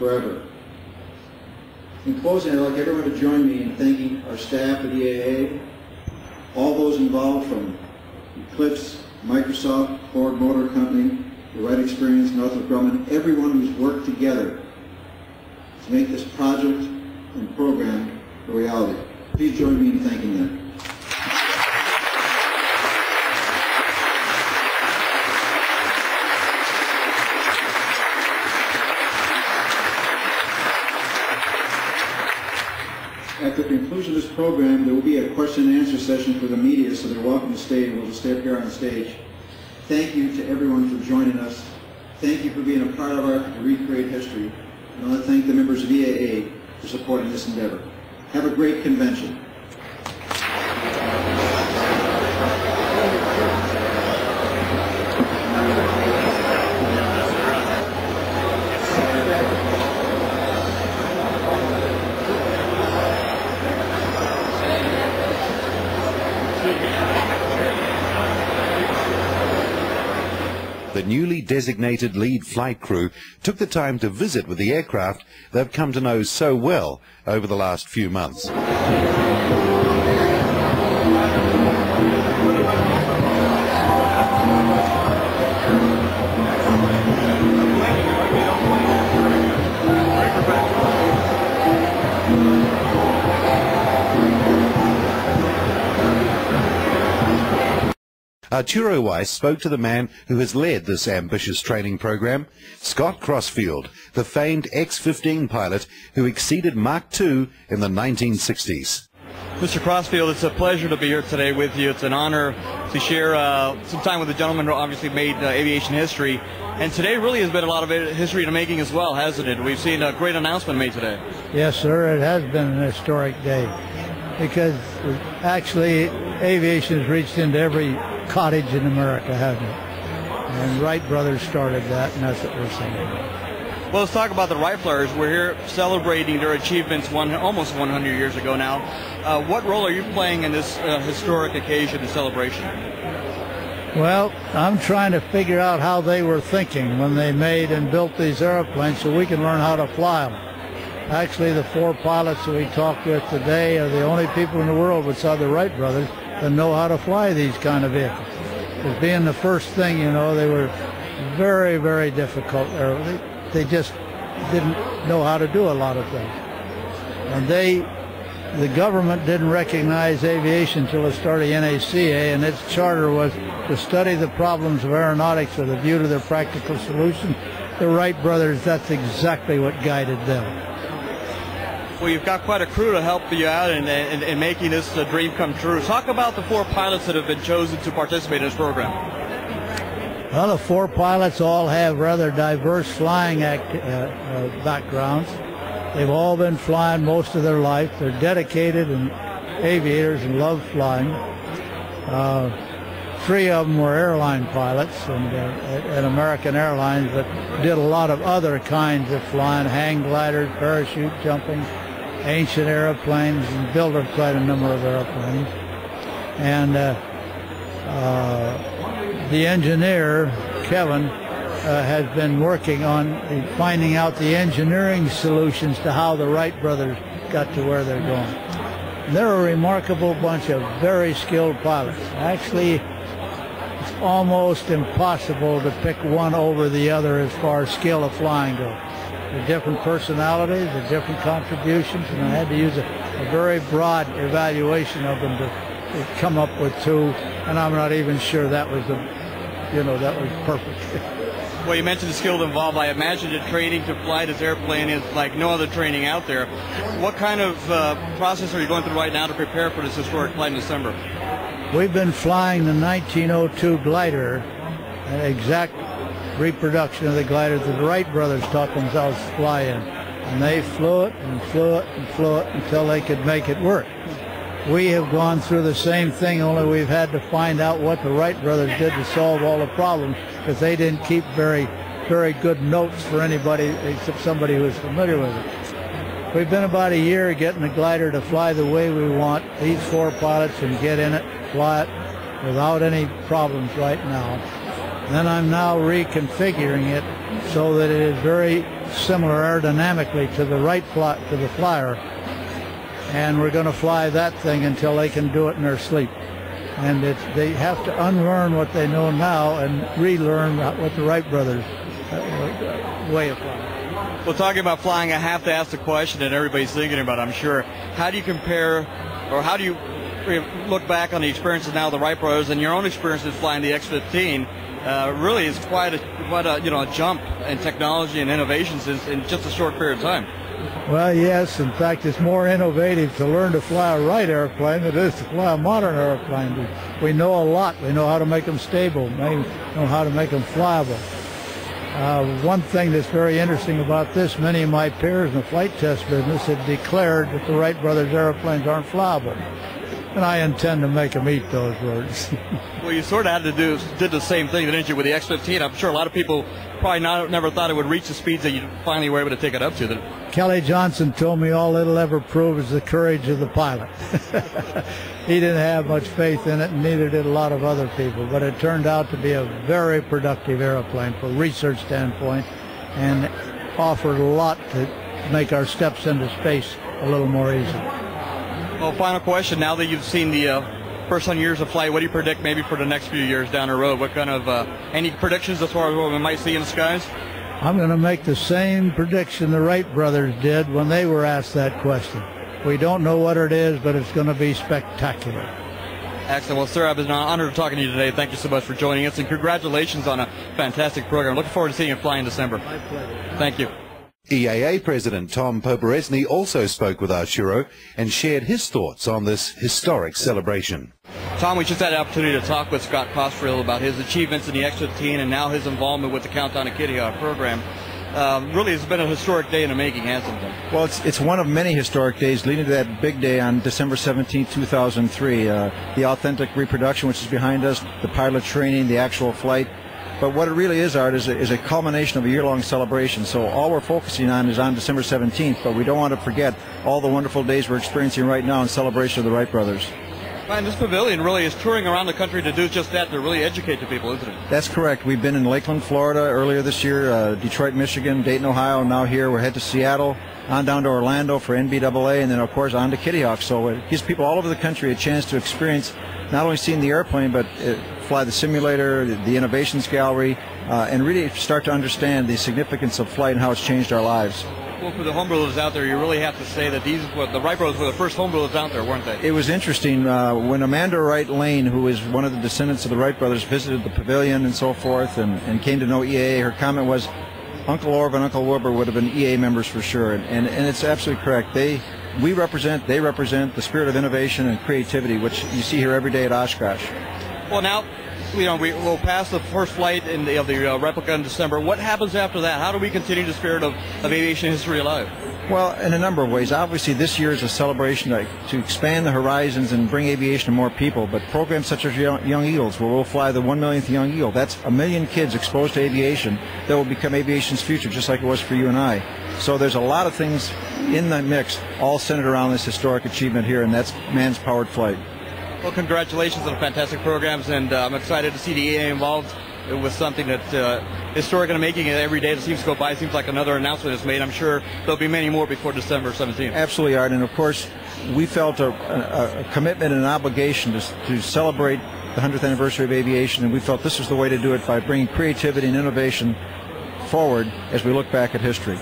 forever. In closing, I'd like everyone to join me in thanking our staff at EAA, all those involved from Eclipse, Microsoft, Ford Motor Company, the Right Experience, Northrop Grumman, everyone who's worked together to make this project and program a reality. Please join me in thanking them. At the conclusion of this program, there will be a question and answer session for the media, so they're welcome to stay, and we'll just stay up here on the stage. Thank you to everyone for joining us. Thank you for being a part of our effort to recreate history. And I want to thank the members of EAA for supporting this endeavor. Have a great convention. The newly designated lead flight crew took the time to visit with the aircraft they've come to know so well over the last few months. Arturo Weiss spoke to the man who has led this ambitious training program, Scott Crossfield, the famed X-15 pilot who exceeded Mach 2 in the 1960s. Mr. Crossfield, it's a pleasure to be here today with you. It's an honor to share some time with a gentleman who obviously made aviation history. And today really has been a lot of history in the making as well, hasn't it? We've seen a great announcement made today. Yes, sir. It has been an historic day because actually aviation has reached into every cottage in America, hasn't it? And Wright brothers started that, and that's what we're saying. Well, let's talk about the Wright brothers. We're here celebrating their achievements almost 100 years ago now. What role are you playing in this historic occasion and celebration? Well, I'm trying to figure out how they were thinking when they made and built these airplanes so we can learn how to fly them. Actually, the 4 pilots that we talked with today are the only people in the world besides the Wright brothers that know how to fly these kind of vehicles. Because being the first thing, you know, they were very, very difficult. They just didn't know how to do a lot of things. And the government didn't recognize aviation until it started NACA, and its charter was to study the problems of aeronautics with a view to their practical solution. The Wright brothers, that's exactly what guided them. Well, you've got quite a crew to help you out in making this dream come true. Talk about the 4 pilots that have been chosen to participate in this program. Well, the 4 pilots all have rather diverse flying backgrounds. They've all been flying most of their life. They're dedicated and aviators and love flying. 3 of them were airline pilots at American Airlines, but did a lot of other kinds of flying, hang gliders, parachute jumping, ancient airplanes, and built quite a number of airplanes. And the engineer, Kevin, has been working on finding out the engineering solutions to how the Wright brothers got to where they're going. And they're a remarkable bunch of very skilled pilots. Actually, it's almost impossible to pick one over the other as far as skill of flying goes. They're different personalities, they're different contributions, and I had to use a very broad evaluation of them to come up with 2, and I'm not even sure that was that was perfect. Well, you mentioned the skill involved. I imagine the training to fly this airplane is like no other training out there. What kind of process are you going through right now to prepare for this historic flight in December? We've been flying the 1902 glider, an exact reproduction of the glider that the Wright brothers taught themselves to fly in. And they flew it and flew it and flew it until they could make it work. We have gone through the same thing, only we've had to find out what the Wright brothers did to solve all the problems, because they didn't keep very good notes for anybody except somebody who was familiar with it. We've been about a year getting the glider to fly the way we want. These 4 pilots can get in it, fly it without any problems right now. Then I'm now reconfiguring it so that it is very similar aerodynamically to the the flyer, and we're going to fly that thing until they can do it in their sleep. And they have to unlearn what they know now and relearn what the Wright brothers way of flying. Well, talking about flying, I have to ask the question that everybody's thinking about, I'm sure. How do you compare, or how do you look back on the experiences now of the Wright brothers and your own experiences flying the X-15? Really, it's quite a jump in technology and innovations in just a short period of time. Well, yes. In fact, it's more innovative to learn to fly a Wright airplane than it is to fly a modern airplane. We know a lot. We know how to make them stable. We know how to make them flyable. One thing that's very interesting about this, many of my peers in the flight test business have declared that the Wright brothers airplanes aren't flyable. And I intend to make them eat those words. Well, you sort of did the same thing, didn't you, with the X-15? I'm sure a lot of people probably never thought it would reach the speeds that you finally were able to take it up to. Kelly Johnson told me all it'll ever prove is the courage of the pilot. He didn't have much faith in it, and neither did a lot of other people. But it turned out to be a very productive airplane from a research standpoint, and offered a lot to make our steps into space a little more easy. Well, final question. Now that you've seen the first 100 years of flight, what do you predict maybe for the next few years down the road? What kind of any predictions as far as what we might see in the skies? I'm going to make the same prediction the Wright brothers did when they were asked that question. We don't know what it is, but it's going to be spectacular. Excellent. Well, sir, I've been honored talking to you today. Thank you so much for joining us, and congratulations on a fantastic program. Looking forward to seeing you fly in December. My pleasure. Thank you. EAA President Tom Poporesny also spoke with Arturo and shared his thoughts on this historic celebration. Tom, we just had the opportunity to talk with Scott Crossfield about his achievements in the X-15 and now his involvement with the Countdown to Kitty Hawk program. Really, it's been a historic day in the making, hasn't it? Well, it's one of many historic days leading to that big day on December 17, 2003. The authentic reproduction, which is behind us, the pilot training, the actual flight. But what it really is, Art, is a culmination of a year-long celebration. So all we're focusing on is on December 17th, but we don't want to forget all the wonderful days we're experiencing right now in celebration of the Wright brothers. And this pavilion really is touring around the country to do just that, to really educate the people, isn't it? That's correct. We've been in Lakeland, Florida earlier this year, Detroit, Michigan, Dayton, Ohio, now here. We're headed to Seattle, on down to Orlando for NBAA, and then, of course, on to Kitty Hawk. So it gives people all over the country a chance to experience not only seeing the airplane, but fly the simulator, the innovations gallery, and really start to understand the significance of flight and how it's changed our lives. Well, for the homebrewers out there, you really have to say that the Wright brothers were the first homebrewers out there, weren't they? It was interesting. When Amanda Wright Lane, who is one of the descendants of the Wright brothers, visited the pavilion and so forth and came to know EAA, her comment was, Uncle Orv and Uncle Wilbur would have been EAA members for sure. And it's absolutely correct. They represent the spirit of innovation and creativity, which you see here every day at Oshkosh. Well, now, we'll pass the first flight of the replica in December. What happens after that? How do we continue the spirit of aviation history alive? Well, in a number of ways. Obviously, this year is a celebration to expand the horizons and bring aviation to more people. But programs such as Young Eagles, where we'll fly the 1 millionth Young Eagle, that's 1 million kids exposed to aviation that will become aviation's future, just like it was for you and I. So there's a lot of things in the mix, all centered around this historic achievement here, and that's man's powered flight. Well, congratulations on the fantastic programs, and I'm excited to see the EAA involved with something that's historic and making it every day that seems to go by. It seems like another announcement is made. I'm sure there'll be many more before December 17th. Absolutely, Art. And, of course, we felt a commitment and an obligation to celebrate the 100th anniversary of aviation, and we felt this was the way to do it by bringing creativity and innovation forward as we look back at history.